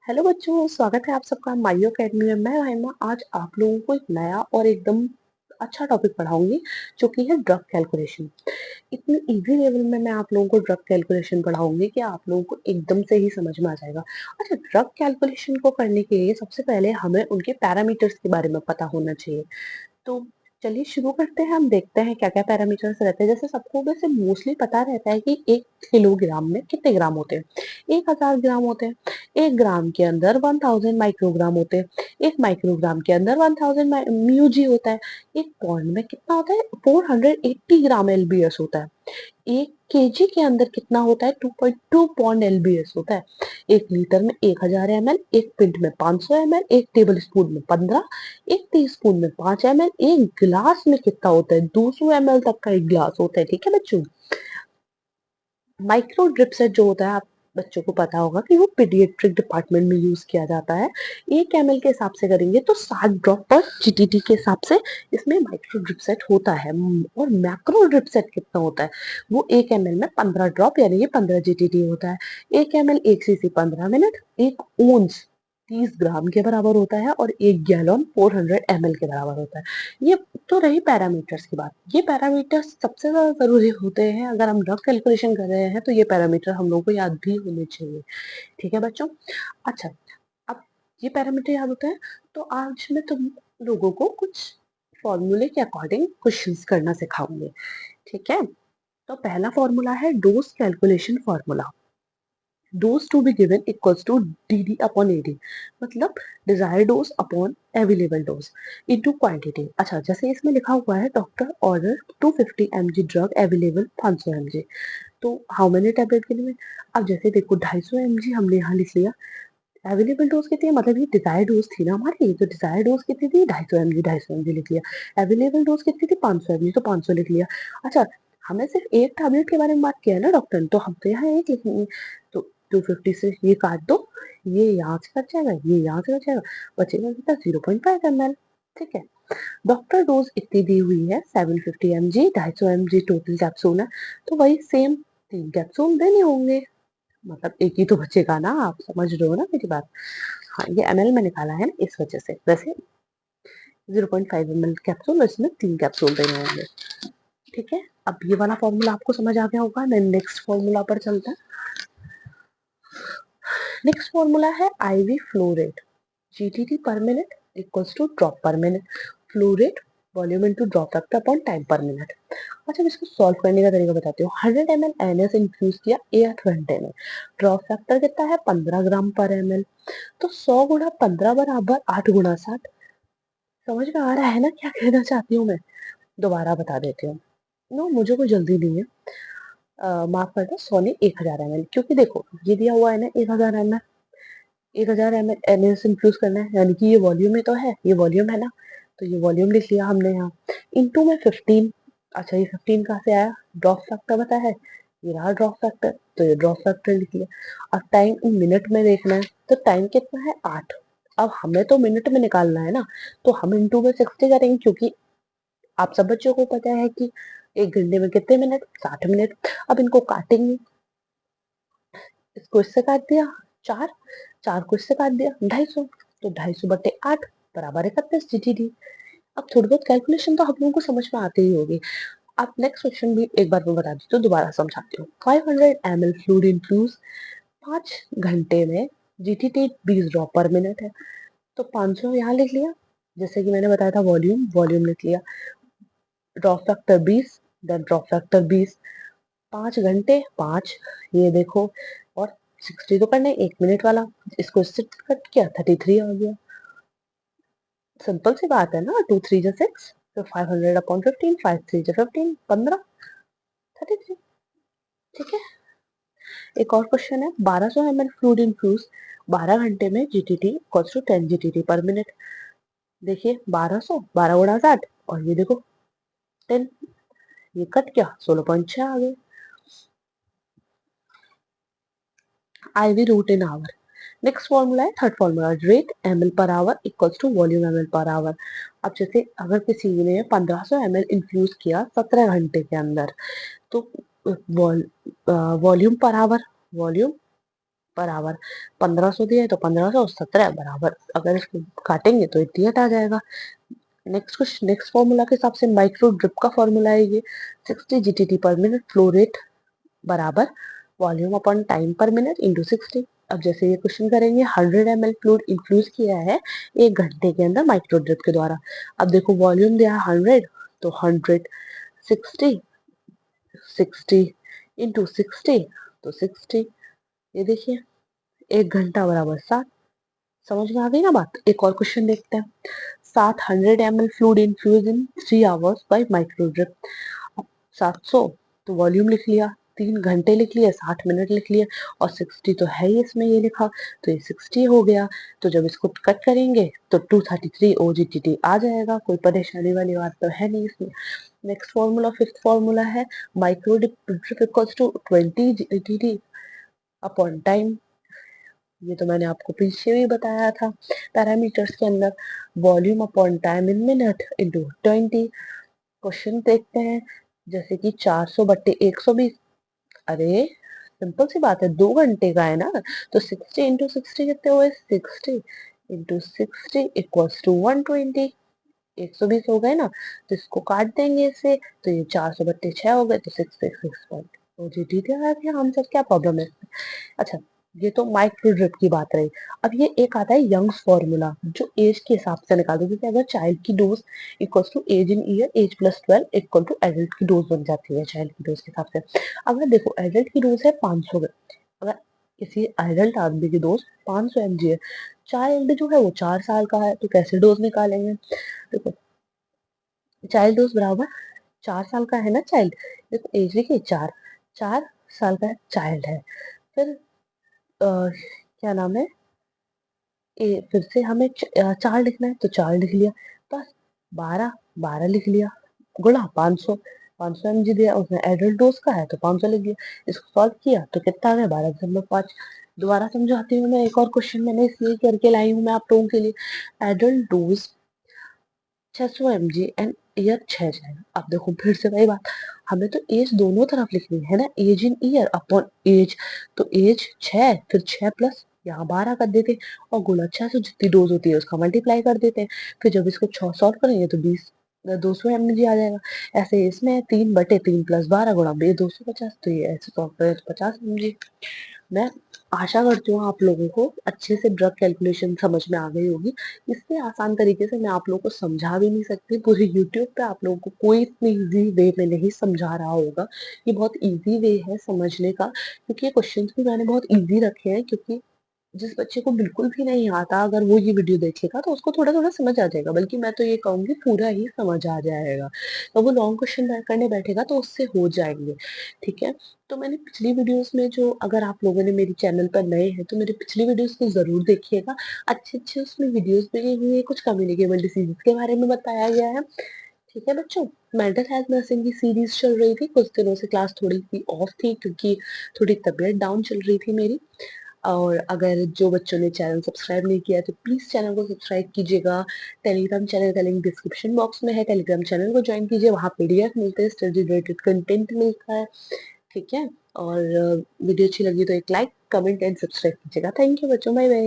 Hello बच्चों, स्वागत है आप सबका मायू अकेडमी में। मैं राइमा आज आप लोगों को एक नया और एकदम अच्छा टॉपिक पढ़ाऊंगी जो कि है ड्रग कैलकुलेशन। इतनी इजी लेवल में मैं आप लोगों को ड्रग कैलकुलेशन पढ़ाऊंगी कि आप लोगों को एकदम से ही समझ में आ जाएगा। अच्छा, ड्रग कैलकुलेशन को करने के लिए सबसे पहले हमें उनके पैरामीटर्स के बारे में पता होना चाहिए। तो चलिए शुरू करते हैं। हम देखते हैं क्या क्या पैरामीटर्स रहते हैं। जैसे सबको वैसे मोस्टली पता रहता है कि 1 किलोग्राम में कितने ग्राम होते हैं। 1000 ग्राम होते हैं। 1 ग्राम के अंदर 1000 माइक्रोग्राम होते हैं। 1 माइक्रोग्राम के अंदर 1000 म्यूजी होता है। एक पॉइंट में कितना होता है? 480 ग्राम एलबीएस होता है। 1 केजी के अंदर कितना होता है? 2.2 पॉन्ड एलबीएस होता है। 1 लीटर में 1000 ml, 1 पिंट में 500 ml, 1 टेबल स्पून में 15, 1 टीस्पून में 5 ml, 1 गिलास में कितना होता है? 200 ml तक का एक गिलास होता है। ठीक है बच्चों। माइक्रो ड्रिप सेट जो होता है, आप बच्चों को पता होगा कि वो पीडियाट्रिक डिपार्टमेंट में यूज किया जाता है। 1 ml के हिसाब से करेंगे तो 60 ड्रॉप पर जीटीटी के हिसाब से इसमें माइक्रो ड्रिप सेट होता है। और मैक्रो ड्रिप सेट कितना होता है? वो 1 ml में 15 ड्रॉप यानी कि 15 जीटीटी होता है। 1 ml 1 सीसी 15 मिनट, 1 ओंस 30 ग्राम के बराबर होता है और 1 गैलन 400 ml के बराबर होता है। ये तो रही पैरामीटर्स की बात। ये पैरामीटर्स सबसे ज्यादा जरूरी होते हैं। अगर हम रफ कैलकुलेशन कर रहे हैं तो ये पैरामीटर हम लोगों को याद भी होने चाहिए। ठीक है बच्चों। अच्छा, अब ये पैरामीटर याद होता है तो आज मैं तुम लोगों को कुछ फॉर्मूले के अकॉर्डिंग क्वेश्चंस करना सिखाऊंगी। ठीक है। तो पहला फॉर्मूला है dose calculation formula. Dose to be given equals to D upon AD, मतलब desire dose upon available dose into quantity. अच्छा, जैसे इसमें लिखा हुआ है doctor order 250 mg drug available 500 mg, तो हाउ मेनी टैबलेट के लिए? अब जैसे देखो 250 mg हमने यहाँ लिख लिया। अवेलेबल डोज कितनी है? मतलब ये डिजायर डोज थी ना हमारी, तो डिजायर डोज कितनी थी? 250 mg लिख लिया। अवेलेबल डोज कितनी थी? 500 mg, तो 500 लिख लिया। अच्छा, हमें सिर्फ एक टैबलेट के बारे में बात किया है ना डॉक्टर ने, तो हम तो यहाँ एक लिखेंगे। तो 250 से ये काट दो, ये यहाँ से कट जाएगा, ये यहाँ से कट जाएगा, बचेगा कितना? 0.5 ml। ठीक है। डॉक्टर डोज इतनी दी हुई है 750 mg, 250 mg टोटल कैप्सूल है, तो वही सेम 3 कैप्सूल देने होंगे। मतलब एक ही तो बचेगा ना, आप समझ रहे हो ना मेरी बात? हाँ, ये एमएल में निकाला है ना इस वजह से। वैसे 0.5 ml कैप्सूल, इसमें 3 कैप्सूल देने होंगे। ठीक है। अब ये वाला फॉर्मूला आपको समझ आ गया होगा। नेक्स्ट फॉर्मूला पर चलता है। नेक्स्ट फॉर्मूला है IV flow rate. GTT per minute equals to drop per minute. Flow rate volume into drop factor upon time per minute. अच्छा, इसको सॉल्व करने का तरीका बताती हूँ। 100 ml एनएस इन्फ्यूज किया 8 घंटे में। ड्रॉप फैक्टर कितना है? 15 ग्राम पर ml। तो 100 गुणा 15 बराबर 8 गुणा 60। समझ में आ रहा है ना क्या कहना चाहती हूँ मैं? दोबारा बता देती हूँ। नो, मुझे कोई जल्दी नहीं है। माफ करना, 100 नहीं 1000 ml, क्योंकि देखो ये दिया हुआ है ना 1000 ml। 1000 ml एनएस इन्फ्यूज करना है यानी कि ये वॉल्यूम में तो है, ये वॉल्यूम है ना, तो ये वॉल्यूम लिख लिया हमने यहाँ। इनटू में 15। अच्छा, ये 15 कहाँ से आया? ड्रॉप फैक्टर पता है, ये रहा ड्रॉप फैक्टर, तो ये ड्रॉप फैक्टर लिख लिया। अब टाइम इन मिनट में देखना है, तो टाइम कितना है? 8। अब हमें तो मिनट में निकालना है ना, तो हम इनटू में 60 करेंगे, क्योंकि आप सब बच्चों को पता है कि 1 घंटे में कितने मिनट? 60 मिनट। अब इनको काटेंगे। इसको इससे काट दिया 4, 4 को इससे काट दिया 250, तो 250/8 बराबर 31 जीटीडी। अब थोड़ी बहुत कैलकुलेशन तो हम लोगों को समझ में आती ही होगी। अब नेक्स्ट क्वेश्चन भी एक बार मैं बता दी तो दोबारा समझाती हूँ। 500 ml फ्लूइड इन्फ्यूज 5 घंटे में, जीटीटी 20 ड्रॉप पर मिनट है, तो 500 यहाँ लिख लिया। जैसे कि मैंने बताया था वॉल्यूम, वॉल्यूम लिख लिया। Drop factor 20, then drop factor 20, 5 घंटे 5, ये देखो, और 60 तो करना है 1 मिनट वाला, इसको इससे कट किया 33 आ गया। सिंपल सी बात है ना, 2 3 जा 6, तो 500/15, 5 3 जा 15, 15, 33। ठीक है। एक और क्वेश्चन है। 1200 ml फ्लूइड इन्फ्यूज 12 घंटे में, GTT equals to 10 GTT per minute. देखिए 1200, 12 गुणा 60, और ये देखो 10, ये कट गया 16.6 आ गए। IV route in hour. Next formula है third formula, rate ml per hour equals to volume ml per hour. अब जैसे अगर किसी ने 1500 ml इन्फ्यूज किया 17 घंटे के अंदर, तो वॉल्यूम पर आवर, वॉल्यूम बराबर 1500 दिया है तो 1500 17 बराबर, अगर इसको काटेंगे तो 88 आ जाएगा। नेक्स्ट फॉर्मूला के हिसाब से माइक्रो ड्रिप का फॉर्मूला है ये, 60 GTT per minute flow rate बराबर volume upon time per minute into 60। अब जैसे ये क्वेश्चन करेंगे 100 ml फ्लूइड इंफ्यूज किया है 1 घंटे के अंदर माइक्रो ड्रिप के द्वारा। अब देखो वॉल्यूम दिया है 100, तो 100 60 इंटू 60 तो 60। ये देखिए 1 घंटा बराबर 7। समझ में आ गई ना बात। एक और क्वेश्चन देखते हैं। 700 ml fluid infuse in 3 hours by micro drip. 700 तो वॉल्यूम लिख लिया, 3 घंटे लिख लिया, 60 मिनट लिख लिया, और 60 तो है ही इसमें ये लिखा, तो ये 60 हो गया। तो जब इसको कट करेंगे तो 233 OGTT आ जाएगा। कोई परेशानी वाली बात तो है नहीं इसमें। नेक्स्ट फॉर्मूला, फिफ्थ फॉर्मूला है micro drip equals to 20 GTT upon time. ये तो मैंने आपको पीछे भी बताया था पैरामीटर्स के अंदर, volume upon time in minute into 20। Question देखते हैं, जैसे कि 400 बट्टे 120। अरे सिंपल सी बात है, 2 घंटे का है ना, तो 60 इंटू 60 कितने हुए, 60 इंटू 60 इक्वल्स टू 120। 120 हो गए ना, तो इसको काट देंगे इससे, तो ये 400 बट्टे 6 हो गए, तो 666 पॉइंट। तो जी ठीक है आंसर, क्या प्रॉब्लम है। अच्छा, ये तो माइक्रो ड्रिप की बात रही। अब ये एक आता है यंग्स फॉर्मूला, जो एज के हिसाब से निकालते हैं। जैसे अगर चाइल्ड की dose equals to age in year, age plus 12 equal to adult की डोज बन जाती है चाइल्ड की डोज के हिसाब से। अगर देखो एडल्ट की डोज है 500, अगर किसी एडल्ट आदमी की डोज 500 mg है, चाइल्ड जो है वो 4 साल का है, तो कैसे डोज निकालेंगे। देखो चाइल्ड डोज बराबर 4 साल का है ना चाइल्ड, देखो एज देखिए 4, 4 साल का चाइल्ड है। फिर क्या नाम है, फिर से हमें 4 लिखना है, तो 4 लिख लिया, बस 12, 12 लिख लिया, गुणा 500, 500 mg दिया उसने, एडल्ट डोज का है तो 500 लिख दिया। इसको सॉल्व किया तो कितना आ गया, 12.5। दोबारा समझाती हूँ मैं, एक और क्वेश्चन मैंने इसलिए करके लाई हूँ मैं आप लोगों के लिए। Adult dose 600 mg and year 6 जाएगा। अब देखो फिर से वही बात, हमें तो एज दोनों तरफ लिखनी है ना, age in year upon age, तो एज 6 फिर 6 प्लस यहाँ 12 कर देते, और गुणा 6 से जितनी डोज होती है उसका मल्टीप्लाई कर देते हैं। फिर जब इसको 6 सॉल्व करेंगे तो 200 mg आ जाएगा। ऐसे इसमें 3/3 प्लस 12 गुणा 250, तो ये ऐसे सॉल्व करें तो 50 mg। मैं आशा करती हूँ आप लोगों को अच्छे से ड्रग कैलकुलेशन समझ में आ गई होगी। इससे आसान तरीके से मैं आप लोगों को समझा भी नहीं सकती, पूरे यूट्यूब पे आप लोगों को कोई इतनी इजी वे में नहीं समझा रहा होगा। ये बहुत इजी वे है समझने का, क्योंकि ये क्वेश्चंस भी मैंने बहुत इजी रखे हैं, क्योंकि जिस बच्चे को बिल्कुल भी नहीं आता अगर वो ये वीडियो देखेगा तो उसको थोड़ा थोड़ा समझ आ जाएगा, बल्कि मैं तो ये कहूंगी पूरा ही समझ आ जाएगा। तो वो लॉन्ग क्वेश्चन करने बैठेगा तो उससे हो जाएंगे। ठीक है, तो मैंने पिछली वीडियोस में जो, अगर आप लोगों ने मेरी चैनल पर नए हैं तो मेरी पिछली वीडियोस को जरूर देखिएगा। अच्छे अच्छे उसमें वीडियोस में हुए कुछ कम्युनिकेबल डिसीज के बारे में बताया गया है। ठीक है बच्चों, मेंटल हेल्थ नर्सिंग की सीरीज चल रही थी, कुछ दिनों से क्लास थोड़ी सी ऑफ थी क्योंकि थोड़ी तबीयत डाउन चल रही थी मेरी। और अगर जो बच्चों ने चैनल सब्सक्राइब नहीं किया तो प्लीज चैनल को सब्सक्राइब कीजिएगा। टेलीग्राम चैनल का लिंक डिस्क्रिप्शन बॉक्स में है, टेलीग्राम चैनल को ज्वाइन कीजिए, वहाँ पीडीएफ मिलते हैं, स्टडी रिलेटेड कंटेंट मिलता है। ठीक है, और वीडियो अच्छी लगी तो एक लाइक कमेंट एंड सब्सक्राइब कीजिएगा। थैंक यू बच्चों, बाय बाय।